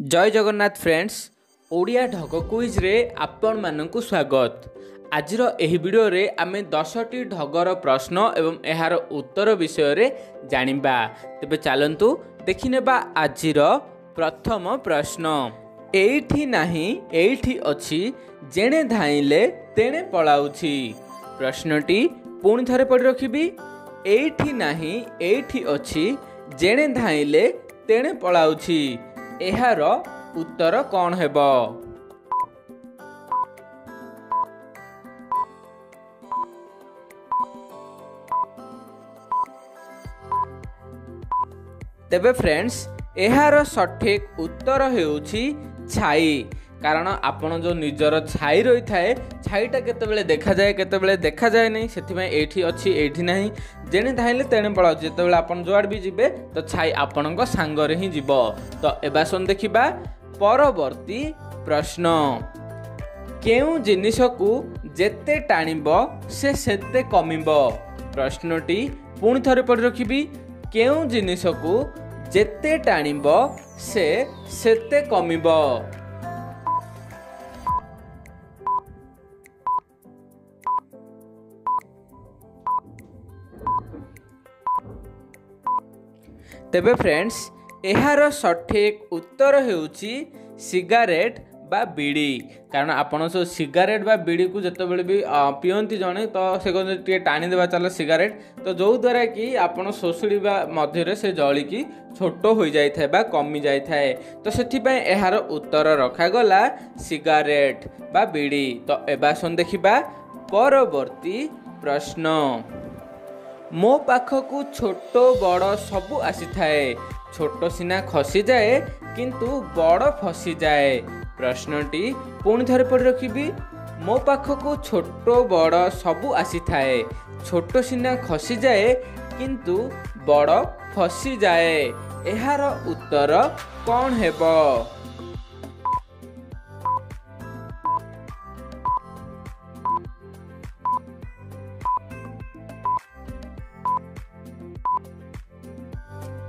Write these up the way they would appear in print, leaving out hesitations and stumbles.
जय जगन्नाथ फ्रेंड्स ओडिया ढग क्विज रे आपण मानकु स्वागत। आजिर एही वीडियो रे आमे 10टी ढगर प्रश्न एवं एहार उत्तर विषय रे जानिबा। तेबे चलंतु देखिनेबा आजिर प्रथम प्रश्न। एठी नाही एठी अछि जेणे धाइले तेणे पळाउछि। प्रश्नटी पुणी थरे पढि रखिबी। एठी नाही एठी अछि जेणे धाइले तेणे पळाउछि। एहार उत्तर कौन हेबो? तेबे फ्रेंड्स एहार सठिक उत्तर हेउछि छाई। कारण आपण जो निजर छाई रही थाए छाईटा केतेबेले देखा जाए केतेबेले देखा जाए नहीं, सेथिमे एठी अछि एठी नहीं जेणे धाइले तेणे पळाउ। जेतेबेले आपण जुआड भी जिबे तो छाई आपणक सांगरे ही जिवो। तो एबा सुन देखिबा परवर्ती प्रश्न। केउ जिनिसकु जेते टाणिबो से सेते कमिबो। प्रश्नटी पुणी थरे पढि रखिबी। केउ जिनिसकु जेते टाणिबो से सेते कमिबो। तेबे फ्रेंड्स एहार सठिक उत्तर हेउछि सिगारेट बा बीड़ी। कारण आपण सो सिगारेट बा बीड़ी को जेतेबेले भी पियंती जणे तो से टे टाणी देबा चला सिगारेट तो जो द्वारा कि आपण शोषिबा मध्य से जळी की छोट हो जाय थाए बा कमी जाय थाए। तो सेथि पय एहार उत्तर रखा गला सिगारेट बा बीड़ी। तो एबा सुन देखिबा परवर्ती प्रश्न। मो पाखकु छोट बड़ सबु आसी थाए, छोट सिना खसी जाए किंतु बड़ फसी जाए। प्रश्नटी पुणी थरे पढि रखिबी। मो पाखकु छोट बड़ सबु आसी थाए, छोट सिना खसी जाए किंतु बड़ फसी जाए। एहार उत्तर कौन हेबो?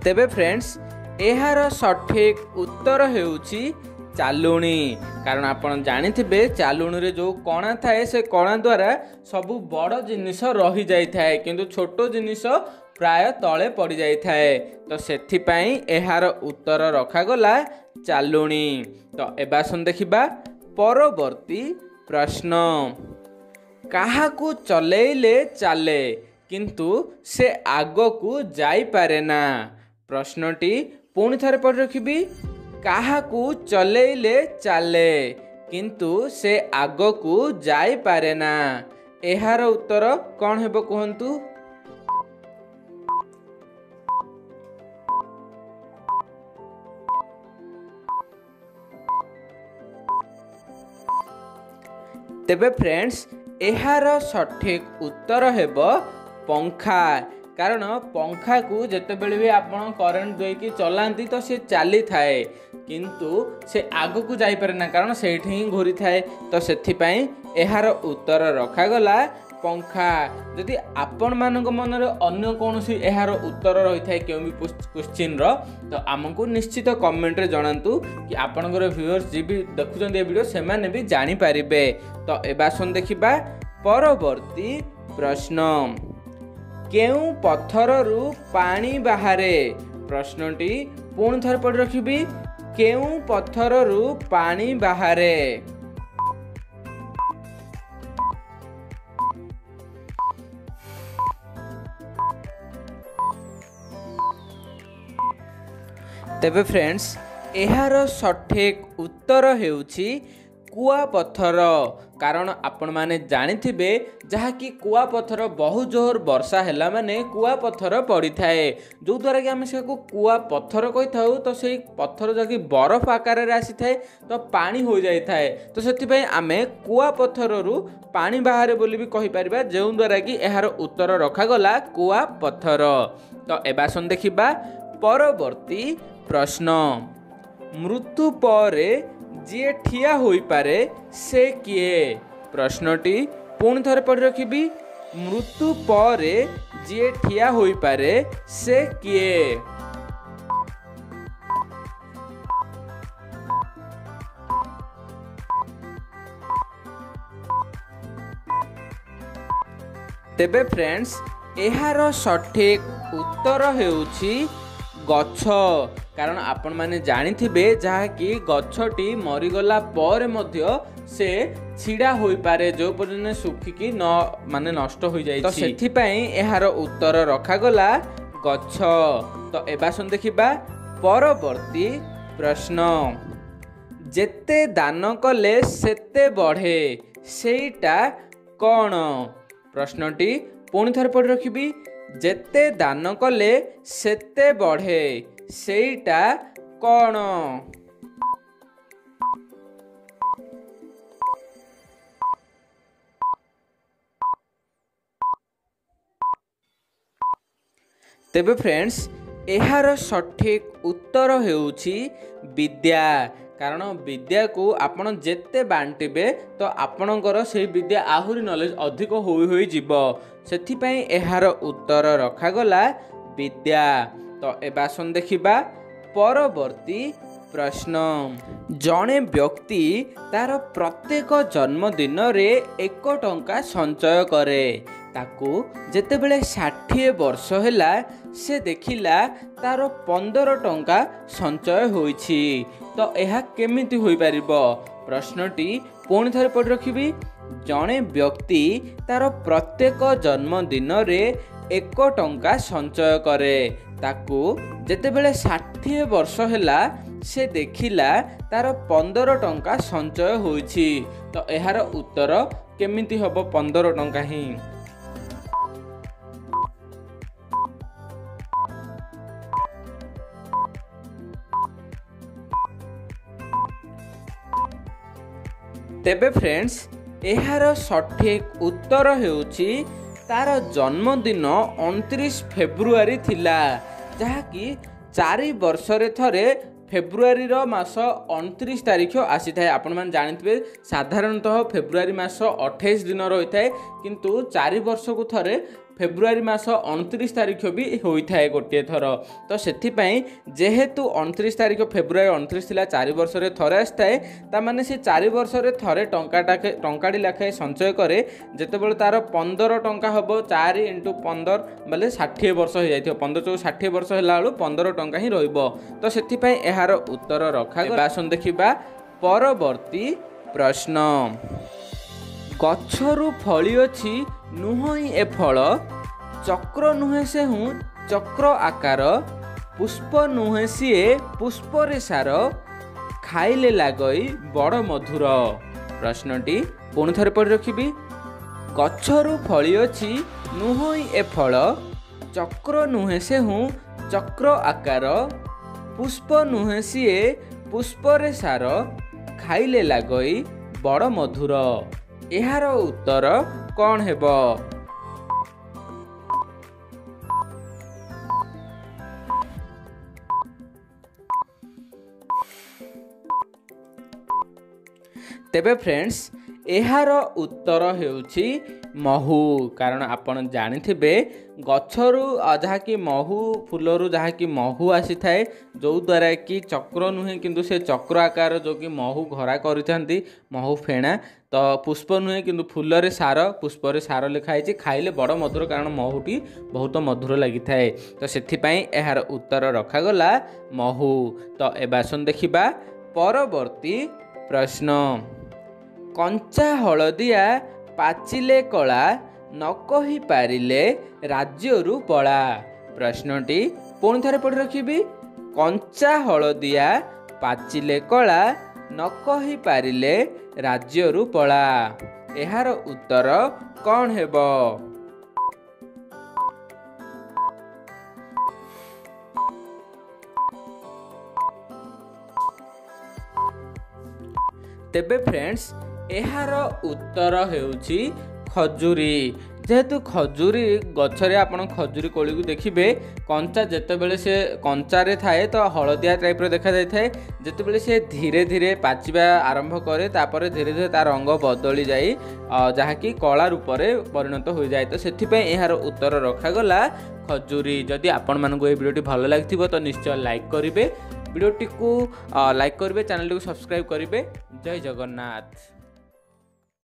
तेबे फ्रेंड्स एहार सठिक उत्तर हेउछि चालुणी। कारण आपण जानिथिबे चालुणी रे जो कणा थाए से कणा द्वारा सबु बड़ जिनिस रही जाय थाए किंतु छोट जिनिस प्राय तळे पड़ी जाय थाए। तो सेथि पई एहार उत्तर रखा गला चालुणी। तो एबा सुन देखिबा परवर्ती प्रश्न। काहाकू चलेइले चाले किंतु से आगकू जाई पारे ना। प्रश्नटी पुणी थरे पढि रखिबी। काहाकू चलेइले चाले किंतु से आगकू जाई पारे ना। एहार उत्तर कौन हेबो कहंतु? तेबे फ्रेंड्स एहार सठिक उत्तर हेबो पंखा। कारण पंखा को जेतेबेले भी आपण करेंट देकी चलांती तो से चली थाए किंतु से आगो को जाई पारे ना, कारण सेठी ही घूरी थाए। तो सेथि पई एहार उत्तर रखा गला पंखा। यदि आपण मानक मन रे अन्य कोनोसी एहार उत्तर रही थाए केउ भी क्वेश्चन रो तो हमको निश्चित कमेंट रे जणांतु कि आपनकर व्यूअर्स जी भी देखुचन ए वीडियो से माने भी जानि पारिबे। तो एबा सुन देखिबा परवर्ती प्रश्न। केउ पत्थर रु पानी बाहरे। प्रश्नटी पुणी थरे पढि रखिबी। केउ पत्थर रु पानी बाहरे। तेबे फ्रेंड्स एहार सठिक उत्तर हेउछि कुआ पत्थर। कारण आपण माने जानिथिबे जहा कि कुआ पत्थर बहुत जोर वर्षा हैला माने कुआ पत्थर पड़ी थाए जो द्वारा कि आम से कुआ पत्थर कही थाउ। तो से पत्थर जकी बरफ आकार रे आसी थाए तो पानी हो जाई थाए। तो सेति पई आमे कुआ पत्थर रु पानी बाहर बोली भी कहि परिबा जो द्वारा कि एहार उत्तर रखा गला कुआ पत्थर। तो एबा सुन देखिबा परवर्ती प्रश्न। मृत्यु परे जे ठिया होई पारे से किए। प्रश्नटी पुणी थरे पढि रखिबी। मृत्यु परे जे ठिया होई पारे से किए। तेबे फ्रेंड्स एहार सठिक उत्तर हेउछि गछ। कारण आपण माने जानिथिबे जहाँकि गछटी मरीगला पर मध्य से छिड़ा होई पारे जो पर्यंत सुखिकी न माने नष्ट हो जाय तो सेथि पई एहार उत्तर रखा गला गछ। तो एबासन देखिबा परवर्ती प्रश्न जेते दान कले सेते बढ़े सेटा कौन। प्रश्नटी पुणी थर पढ़ रखिबी जेते दान कले सेते बढ़े सेटा कौन। तेबे फ्रेंड्स एहार सठिक उत्तर हेउछि विद्या। कारण विद्या को आपण जेते बांटिबे तो आपणकर से विद्या आहुरी नॉलेज अधिक होई जीवो सेथि पई एहार उत्तर रखा गला विद्या। तो एबासन देखिबा परवर्ती प्रश्न जणे व्यक्ति तार प्रत्येक जन्मदिन रे 1 टंका संचय करे ताकू जेतेबेले 60 वर्ष होला से देखिला तार 15 टंका संचय होईछि तो यह केमिति होई परिबो। प्रश्नटी पुणी थरे पढ़ रखिबी जणे व्यक्ति तार प्रत्येक जन्मदिन रे 1 टंका संचय करे ताकू जेतेबेले 60 वर्ष होला से देखिला तार 15 टंका संचय होईछि तो एहार उत्तर केमिति हबो 15 टंका ही। तेबे फ्रेंड्स एहार सठिक उत्तर हेउछि तार जन्मदिन 29 फेब्रुआरी थिला जहाँकि 4 वर्ष रे थरे फेब्रुआरी रो मास 29 तारिख आसी थाए। आपण मान जानिथिबे साधारणतः फेब्रुआरी मास 28 दिन रही थाए किंतु 4 वर्ष को थरे फेब्रुआरी मास 29 तारिख भी होई थाए गोटे थर तो सेथि पई जेहेतु 29 तारिख फेब्रुआरी 29 थिला 4 वर्ष रे थरे आस्ताए ता माने से 4 वर्ष रे थरे टंकाडी लाखे संचय करे जेतेबेले तार 15 टंका हबो 4 × 15 माने 60 वर्ष हो जाइथियो 15 × 60 वर्ष होला बेलु 15 टंका ही रहइबो तो सेथि पई एहार उत्तर रखा गला। आसन देखिबा परवर्ती प्रश्न गछरु फली अछि नुहई ए फल चक्र नुहे से हूँ चक्र आकार पुष्प नुहे सीए पुष्प रे सार खाइले लागई बड़ मधुर। प्रश्नटी पुणी थरे पढ़ रखिबी गछरु फली अछि नुहई ए फल चक्र नुहे से हूँ चक्र आकार पुष्प नुहे सीए पुष्प रे सार खाइले लागई बड़ मधुर एहार उत्तर कौन हेबो। तेबे फ्रेंड्स एहार उत्तर हेउछि महू। कारण आपण जानिथिबे गछरु जहाँकि महू फूलरू जहाँकि महू आसी थाए जो द्वारा कि चक्र नुहे किंतु से चक्र आकार जो कि महू घरा करिथांती महू फेणा तो पुष्प नुहे किंतु फूल रे सार पुष्प रे सार लिखाई खाइले बड़ मधुर कारण महूटी बहुत मधुर लगी थाए तो सेथि पई एहार उत्तर रखा गला महू। तो एबासन देखिबा परवर्ती प्रश्न कंचा हलदिया पाचिले कला न कहि पारिले राज्यरू पला। प्रश्नटी पुणी थरे पढ़ रखिबी कंचा हलदिया पाचिले कला न कहि पारिले राज्यरू पला एहार उत्तर कौन हेबो। तेबे फ्रेंड्स एहार उत्तर हेउछि खजुरी। जेहेतु खजुरी गछरे आपण खजुरी कोली को देखिबे कंचा जेतेबेले से कंचारे थाए तो हलदिया टाइप रो देखा जाय थाए जेतेबेले से धीरे धीरे पाचिबा आरंभ करे तापर धीरे धीरे तार रंग बदली जाई जहा कि कला रूप रे परिणत हो जाए तो सेथि पे एहार उत्तर रखा गला खजुरी। जदि आपण मानको ए वीडियोटी भलो लागथिबो तो निश्चय लाइक करिवे वीडियोटी को लाइक करिवे चैनल को सब्सक्राइब करिवे। जय जगन्नाथ।